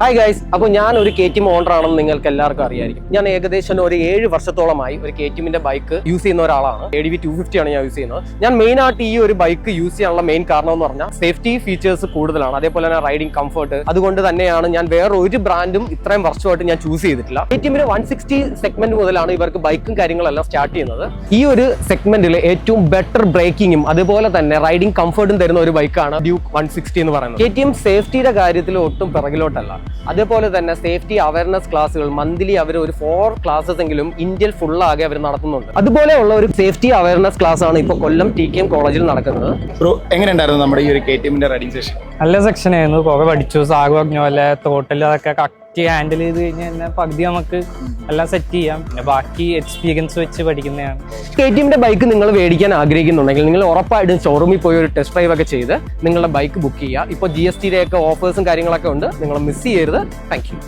Hi guys, അപ്പോൾ ഞാൻ ഒരു KTM ഓണർ ആണെന്ന് നിങ്ങൾക്ക് എല്ലാവർക്കും അറിയായിരിക്കും. ഞാൻ ഏകദേശം ഒരു 7 വർഷത്തോളമായി ഒരു KTMന്റെ ബൈക്ക് യൂസ് ചെയ്യുന്ന ഒരാളാണ്. ADV 250 ആണ് ഞാൻ യൂസ് ചെയ്യുന്നത്. ഞാൻ മെയിൻ ആയിട്ട് ഈ ഒരു ബൈക്ക് യൂസ് ചെയ്യാനുള്ള മെയിൻ കാരണം എന്ന് പറഞ്ഞാൽ സേഫ്റ്റി ഫീച്ചേഴ്സ് കൂടുതലാണ്, അതേപോലെ തന്നെ റൈഡിംഗ് കംഫർട്ട്. അതുകൊണ്ട് തന്നെയാണ് ഞാൻ വേറെ ഒരു ബ്രാൻഡും ഇത്രയും വർഷമായിട്ട് ഞാൻ ചൂസ് ചെയ്തിട്ടില്ല. KTMന്റെ 160 സെഗ്മെന്റ് മുതലാണ് ഇവർക്ക് ബൈക്കും കാര്യങ്ങളെല്ലാം സ്റ്റാർട്ട് ചെയ്യുന്നത്. ഈ ഒരു സെഗ്മെന്റിൽ ഏറ്റവും ബെറ്റർ ബ്രേക്കിങ്ങും അതുപോലെ തന്നെ റൈഡിംഗ് കംഫർട്ടും തരുന്ന ഒരു ബൈക്കാണ് ഡ്യൂക്ക് 160 എന്ന് പറയുന്നത്. KTM സേഫ്റ്റിയുടെ കാര്യത്തിൽ ഒട്ടും പിറകിലോട്ടല്ല. അതേപോലെ തന്നെ സേഫ്റ്റി അവയർനെസ് ക്ലാസ്സുകൾ മന്ത്ലി അവർ ഒരു 4 ക്ലാസ്സസ് എങ്കിലും ഇന്ത്യയിൽ ഫുൾ ആകെ അവർ നടത്തുന്നുണ്ട്. അതുപോലെയുള്ള ഒരു സേഫ്റ്റി അവയർനെസ് ക്ലാസ് ആണ് ഇപ്പോൾ കൊല്ലം TKM കോളേജിൽ നടക്കുന്നത്. എങ്ങനെയുണ്ടായിരുന്നു നമ്മുടെ ഈ ഒരു KTMന്റെ റൈഡിംഗ് സെഷൻ? നല്ല സെക്ഷൻ ആയിരുന്നു. കുറെ പഠിച്ചു. സാഗ് പറഞ്ഞ പോലെ തോട്ടിൽ അതൊക്കെ കറക്റ്റ് ഹാൻഡിൽ ചെയ്ത് കഴിഞ്ഞാൽ പകുതി നമുക്ക് എല്ലാം സെറ്റ് ചെയ്യാം. പിന്നെ ബാക്കി എക്സ്പീരിയൻസ് വെച്ച് പഠിക്കുന്നതാണ്. KTMന്റെ ബൈക്ക് നിങ്ങൾ മേടിക്കാൻ ആഗ്രഹിക്കുന്നുണ്ടെങ്കിൽ നിങ്ങൾ ഉറപ്പായിട്ടും ഷോറൂമിൽ പോയി ഒരു ടെസ്റ്റ് ഡ്രൈവ് ഒക്കെ ചെയ്ത് നിങ്ങളുടെ ബൈക്ക് ബുക്ക് ചെയ്യുക. ഇപ്പോൾ GSTയുടെ ഒക്കെ ഓഫേഴ്സും കാര്യങ്ങളൊക്കെ ഉണ്ട്. നിങ്ങൾ മിസ് ചെയ്യരുത്. Thank you.